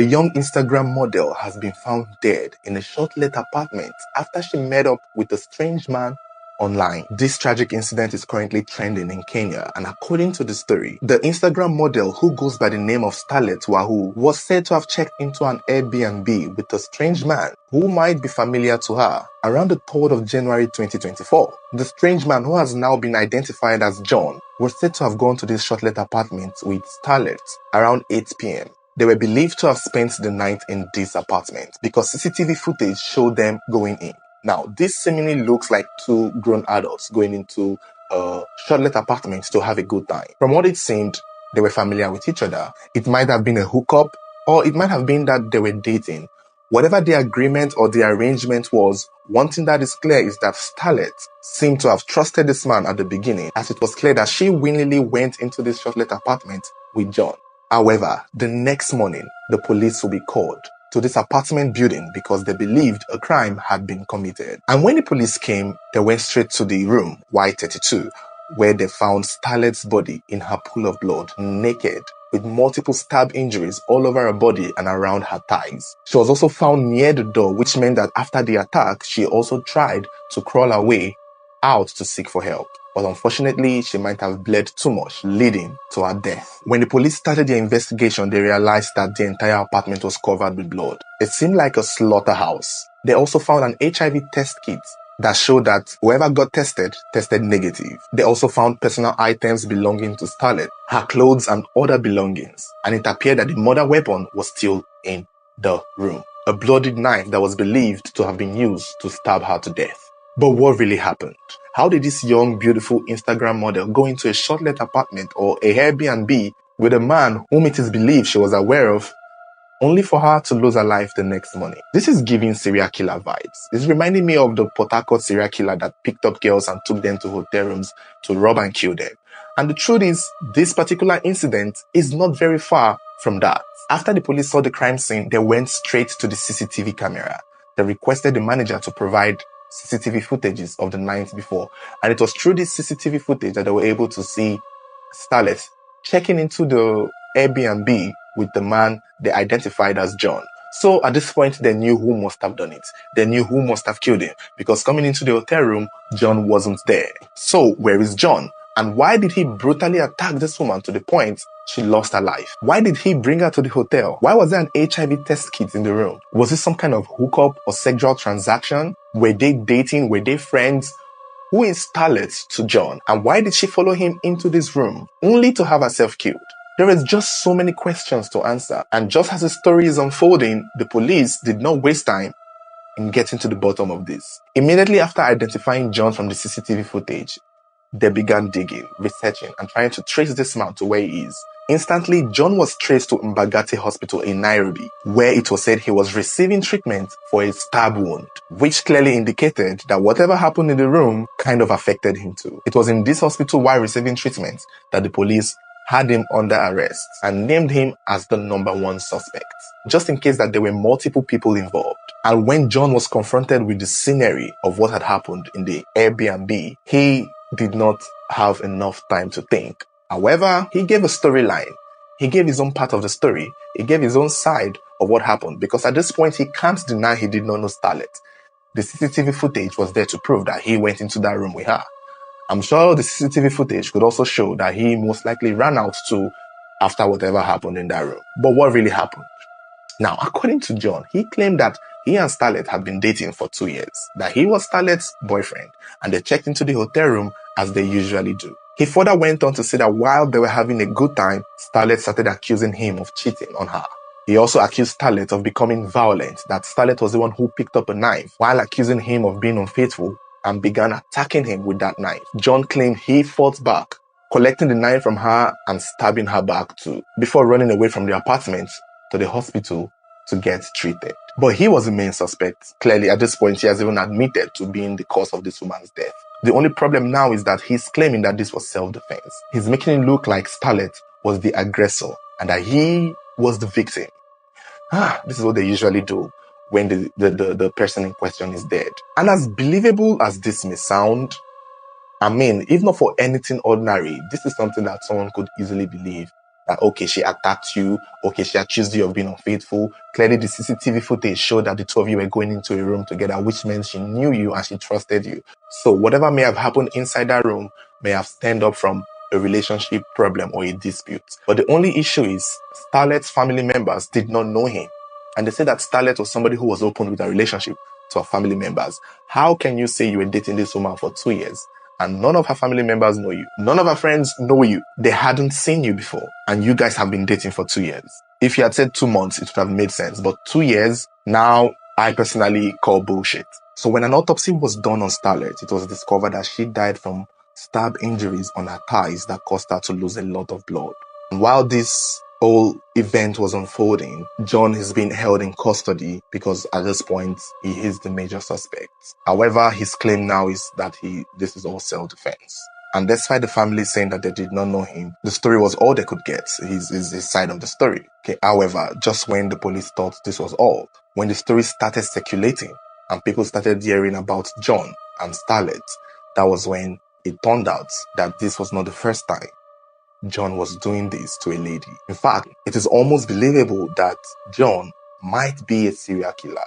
A young Instagram model has been found dead in a short-let apartment after she met up with a strange man online. This tragic incident is currently trending in Kenya, and according to the story, the Instagram model, who goes by the name of Starlet Wahoo, was said to have checked into an Airbnb with a strange man who might be familiar to her around the 3rd of January 2024. The strange man, who has now been identified as John, was said to have gone to this short-let apartment with Starlet around 8 p.m. They were believed to have spent the night in this apartment because CCTV footage showed them going in. Now, this seemingly looks like two grown adults going into a short-let apartment to have a good time. From what it seemed, they were familiar with each other. It might have been a hookup, or it might have been that they were dating. Whatever the agreement or the arrangement was, one thing that is clear is that Starlet seemed to have trusted this man at the beginning, as it was clear that she willingly went into this short-let apartment with John. However, the next morning, the police will be called to this apartment building because they believed a crime had been committed. And when the police came, they went straight to the room, Y32, where they found Starlet's body in her pool of blood, naked, with multiple stab injuries all over her body and around her thighs. She was also found near the door, which meant that after the attack, she also tried to crawl her way out to seek for help. But unfortunately, she might have bled too much, leading to her death. When the police started their investigation, they realized that the entire apartment was covered with blood. It seemed like a slaughterhouse. They also found an HIV test kit that showed that whoever got tested negative. They also found personal items belonging to Starlet, her clothes and other belongings. And it appeared that the murder weapon was still in the room. A bloodied knife that was believed to have been used to stab her to death. But what really happened? How did this young, beautiful Instagram model go into a short-let apartment or a Airbnb with a man whom it is believed she was aware of, only for her to lose her life the next morning? This is giving serial killer vibes. It's reminding me of the Port Harcourt serial killer that picked up girls and took them to hotel rooms to rob and kill them. And the truth is, this particular incident is not very far from that. After the police saw the crime scene, they went straight to the CCTV camera. They requested the manager to provide CCTV footages of the night before, and it was through this CCTV footage that they were able to see Starlet checking into the Airbnb with the man they identified as John. So at this point, they knew who must have done it. They knew who must have killed him, because coming into the hotel room, John wasn't there. So where is John? And why did he brutally attack this woman to the point she lost her life? Why did he bring her to the hotel? Why was there an HIV test kit in the room? Was this some kind of hookup or sexual transaction? Were they dating? Were they friends? Who is Starlet to John? And why did she follow him into this room only to have herself killed? There is just so many questions to answer. And just as the story is unfolding, the police did not waste time in getting to the bottom of this. Immediately after identifying John from the CCTV footage, they began digging, researching, and trying to trace this man to where he is. Instantly, John was traced to Mbagati Hospital in Nairobi, where it was said he was receiving treatment for a stab wound, which clearly indicated that whatever happened in the room kind of affected him too. It was in this hospital, while receiving treatment, that the police had him under arrest and named him as the #1 suspect, just in case that there were multiple people involved. And when John was confronted with the scenery of what had happened in the Airbnb, he did not have enough time to think. However, he gave a storyline. He gave his own part of the story. He gave his own side of what happened, because at this point, he can't deny he did not know Starlet. The CCTV footage was there to prove that he went into that room with her. I'm sure the CCTV footage could also show that he most likely ran out too after whatever happened in that room. But what really happened? Now, according to John, he claimed that he and Starlet had been dating for 2 years, that he was Starlet's boyfriend, and they checked into the hotel room as they usually do. He further went on to say that while they were having a good time, Starlet started accusing him of cheating on her. He also accused Starlet of becoming violent, that Starlet was the one who picked up a knife, while accusing him of being unfaithful, and began attacking him with that knife. John claimed he fought back, collecting the knife from her and stabbing her back too, before running away from the apartment to the hospital to get treated. But he was the main suspect. Clearly, at this point, he has even admitted to being the cause of this woman's death. The only problem now is that he's claiming that this was self-defense. He's making it look like Starlet was the aggressor and that he was the victim. This is what they usually do when the person in question is dead. And as believable as this may sound, I mean, if not for anything ordinary, this is something that someone could easily believe that, okay, she attacked you, okay, she accused you of being unfaithful. Clearly, the CCTV footage showed that the two of you were going into a room together, which means she knew you and she trusted you. So whatever may have happened inside that room may have stemmed up from a relationship problem or a dispute. But the only issue is Starlet's family members did not know him. And they say that Starlet was somebody who was open with a relationship to her family members. How can you say you were dating this woman for 2 years and none of her family members know you? None of her friends know you. They hadn't seen you before and you guys have been dating for 2 years. If you had said 2 months, it would have made sense. But 2 years, now I personally call bullshit. So when an autopsy was done on Starlet, it was discovered that she died from stab injuries on her thighs that caused her to lose a lot of blood. And while this whole event was unfolding, John is being held in custody because at this point, he is the major suspect. However, his claim now is that this is all self-defense. And despite the family saying that they did not know him, the story was all they could get, his side of the story. Okay. However, just when the police thought this was all, when the story started circulating and people started hearing about John and Starlet, that was when it turned out that this was not the first time John was doing this to a lady. In fact, it is almost believable that John might be a serial killer.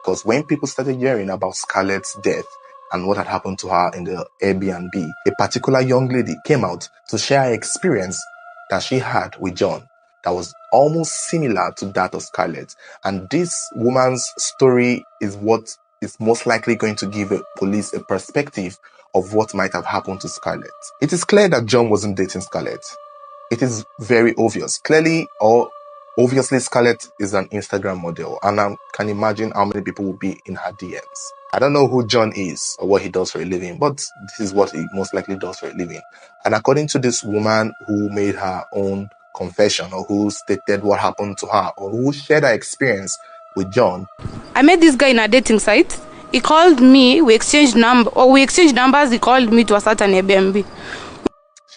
Because when people started hearing about Scarlett's death and what had happened to her in the Airbnb, a particular young lady came out to share her experience that she had with John that was almost similar to that of Scarlett. And this woman's story is what is most likely going to give the police a perspective of what might have happened to Scarlett. It is clear that John wasn't dating Scarlett. It is very obvious. Obviously, Scarlett is an Instagram model, and I can imagine how many people will be in her DMs. I don't know who John is or what he does for a living, but this is what he most likely does for a living. And according to this woman who made her own confession or who stated what happened to her or who shared her experience with John, I met this guy in a dating site. He called me, we exchanged numbers, he called me to a certain Airbnb.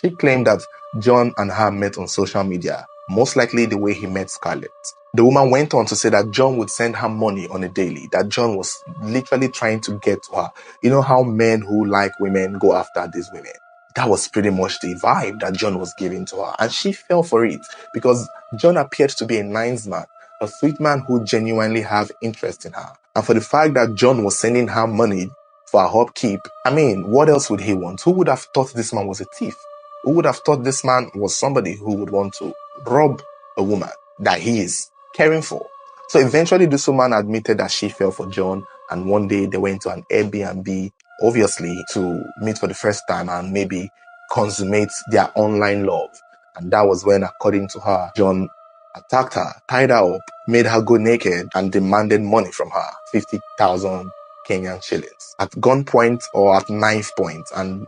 She claimed that John and her met on social media, most likely the way he met Scarlett. The woman went on to say that John would send her money on a daily, that John was literally trying to get to her. You know how men who like women go after these women? That was pretty much the vibe that John was giving to her. And she fell for it because John appeared to be a nice man, a sweet man who genuinely have interest in her. And for the fact that John was sending her money for her upkeep, I mean, what else would he want? Who would have thought this man was a thief? Who would have thought this man was somebody who would want to rob a woman that he is caring for? So eventually this woman admitted that she fell for John, and one day they went to an Airbnb, obviously to meet for the first time and maybe consummate their online love. And that was when, according to her, John attacked her, tied her up, made her go naked, and demanded money from her, 50,000 Kenyan shillings, at gunpoint or at knife point. And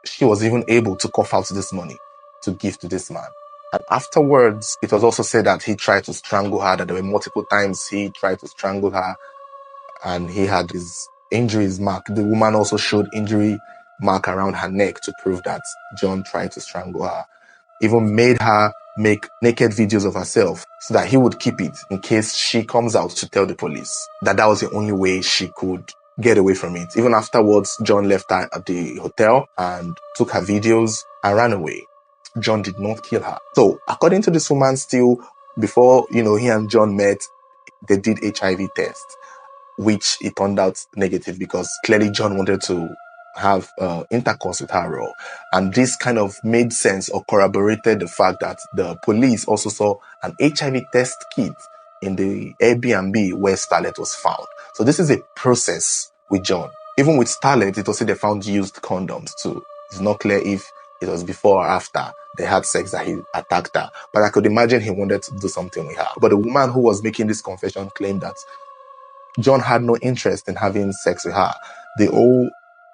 she was even able to cough out this money to give to this man. And afterwards, it was also said that he tried to strangle her, that there were multiple times he tried to strangle her, and he had his injuries marked. The woman also showed injury mark around her neck to prove that John tried to strangle her. Even made her make naked videos of herself so that he would keep it in case she comes out to tell the police. That was the only way she could get away from it. Even afterwards, John left her at the hotel and took her videos and ran away. John did not kill her. So according to this woman, still before, he and John met, they did HIV test, which it turned out negative because clearly John wanted to have intercourse with her. And this kind of made sense or corroborated the fact that the police also saw an HIV test kit in the Airbnb where Starlet was found. So this is a process with John. Even with Starlet, it was said they found used condoms too. It's not clear if it was before or after they had sex that he attacked her. But I could imagine he wanted to do something with her. But the woman who was making this confession claimed that John had no interest in having sex with her. The whole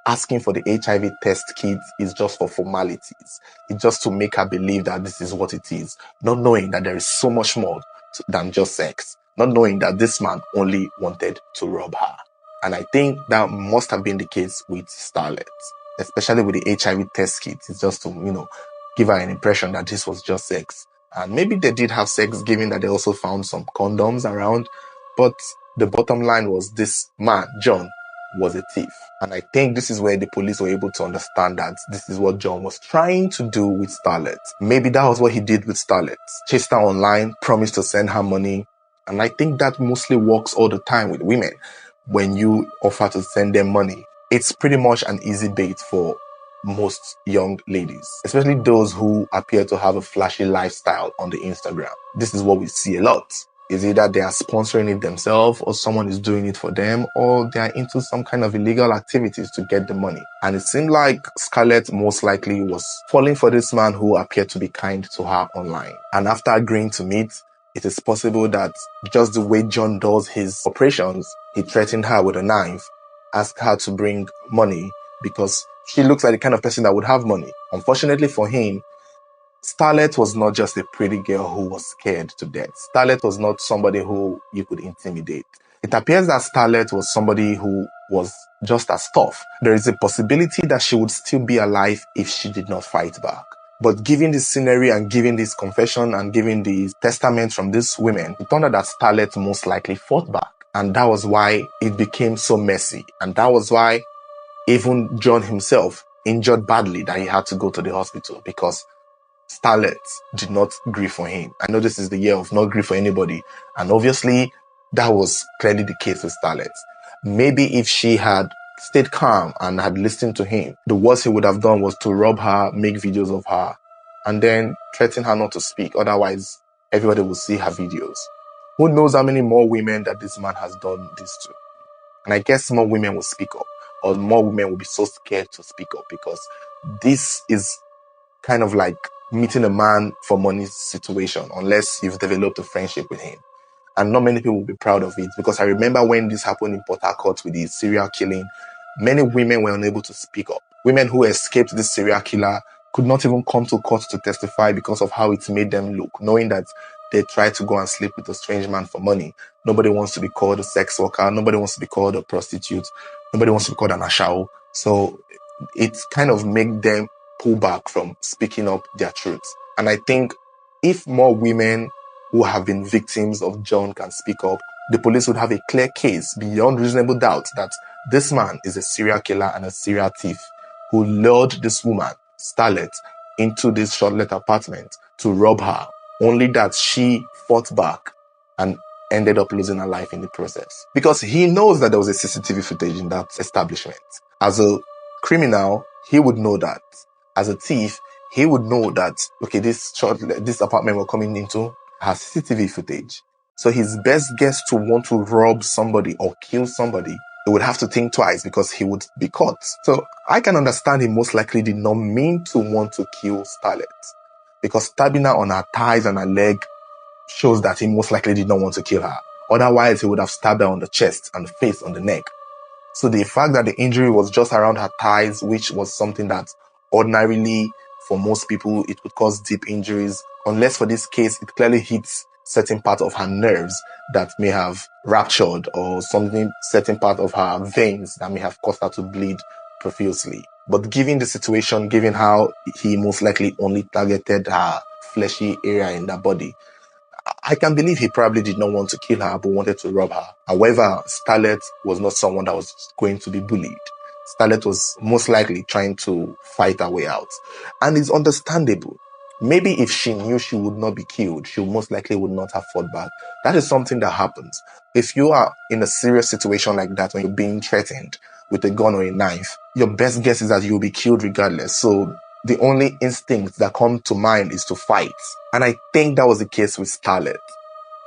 asking for the HIV test kit is just for formalities. It's just to make her believe that this is what it is, not knowing that there is so much more than just sex, not knowing that this man only wanted to rob her. And I think that must have been the case with Starlet, especially with the HIV test kit. It's just to, give her an impression that this was just sex. And maybe they did have sex, given that they also found some condoms around. But the bottom line was this man, John, was a thief. And I think this is where the police were able to understand that this is what John was trying to do with Starlet. Maybe that was what he did with Starlet. Chased her online, promised to send her money. And I think that mostly works all the time with women. When you offer to send them money, it's pretty much an easy bait for most young ladies, especially those who appear to have a flashy lifestyle on the Instagram. This is what we see a lot. Is either they are sponsoring it themselves, or someone is doing it for them, or they are into some kind of illegal activities to get the money. And it seemed like Scarlett most likely was falling for this man who appeared to be kind to her online. And after agreeing to meet, it is possible that just the way John does his operations, he threatened her with a knife, asked her to bring money because she looks like the kind of person that would have money. Unfortunately for him, Starlet was not just a pretty girl who was scared to death. Starlet was not somebody who you could intimidate. It appears that Starlet was somebody who was just as tough. There is a possibility that she would still be alive if she did not fight back. But given this scenery and given this confession and given the testament from these women, it turned out that Starlet most likely fought back. And that was why it became so messy. And that was why even John himself injured badly that he had to go to the hospital, because Starlet did not grieve for him. I know this is the year of not grieve for anybody, and obviously that was clearly the case with Starlet. Maybe if she had stayed calm and had listened to him, the worst he would have done was to rob her, make videos of her, and then threaten her not to speak. Otherwise, everybody will see her videos. Who knows how many more women that this man has done this to? And I guess more women will speak up, or more women will be so scared to speak up, because this is kind of like meeting a man for money situation, unless you've developed a friendship with him. And not many people will be proud of it, because I remember when this happened in Port Harcourt with the serial killing, many women were unable to speak up. Women who escaped this serial killer could not even come to court to testify because of how it made them look, knowing that they tried to go and sleep with a strange man for money. Nobody wants to be called a sex worker. Nobody wants to be called a prostitute. Nobody wants to be called an ashao. So it kind of made them pull back from speaking up their truths. And I think if more women who have been victims of John can speak up, the police would have a clear case beyond reasonable doubt that this man is a serial killer and a serial thief who lured this woman, Starlet, into this shortlet apartment to rob her, only that she fought back and ended up losing her life in the process. Because he knows that there was a CCTV footage in that establishment. As a criminal, he would know that. As a thief, he would know that, okay, this apartment we're coming into has CCTV footage. So his best guess to want to rob somebody or kill somebody, he would have to think twice because he would be caught. So I can understand he most likely did not mean to want to kill Starlet, because stabbing her on her thighs and her leg shows that he most likely did not want to kill her. Otherwise, he would have stabbed her on the chest and the face, on the neck. So the fact that the injury was just around her thighs, which was something that ordinarily for most people it would cause deep injuries, unless for this case it clearly hits certain part of her nerves that may have ruptured, or certain part of her veins that may have caused her to bleed profusely. But given the situation, given how he most likely only targeted her fleshy area in the body, I can believe he probably did not want to kill her, but wanted to rob her. However, Starlet was not someone that was going to be bullied. Starlet was most likely trying to fight her way out. And it's understandable. Maybe if she knew she would not be killed, she most likely would not have fought back. That is something that happens. If you are in a serious situation like that, when you're being threatened with a gun or a knife, your best guess is that you'll be killed regardless. So the only instinct that comes to mind is to fight. And I think that was the case with Starlet.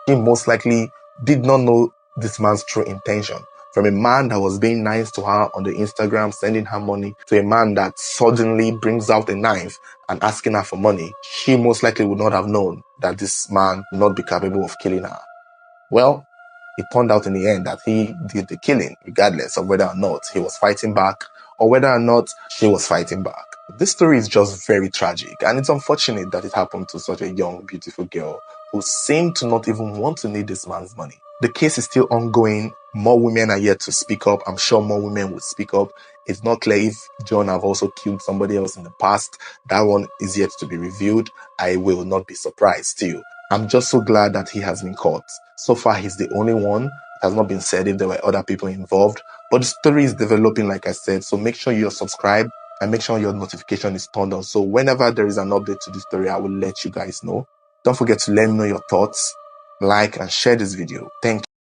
He most likely did not know this man's true intention. From a man that was being nice to her on the Instagram, sending her money, to a man that suddenly brings out a knife and asking her for money, she most likely would not have known that this man would not be capable of killing her. Well, it turned out in the end that he did the killing, regardless of whether or not he was fighting back or whether or not she was fighting back. This story is just very tragic, and it's unfortunate that it happened to such a young, beautiful girl who seemed to not even want to need this man's money. The case is still ongoing. More women are yet to speak up. I'm sure more women will speak up. It's not clear if John have also killed somebody else in the past. That one is yet to be revealed. I will not be surprised still. I'm just so glad that he has been caught. So far, he's the only one. It has not been said if there were other people involved, but the story is developing, like I said. So make sure you're subscribed and make sure your notification is turned on. So whenever there is an update to the story, I will let you guys know. Don't forget to let me know your thoughts, like and share this video. Thank you.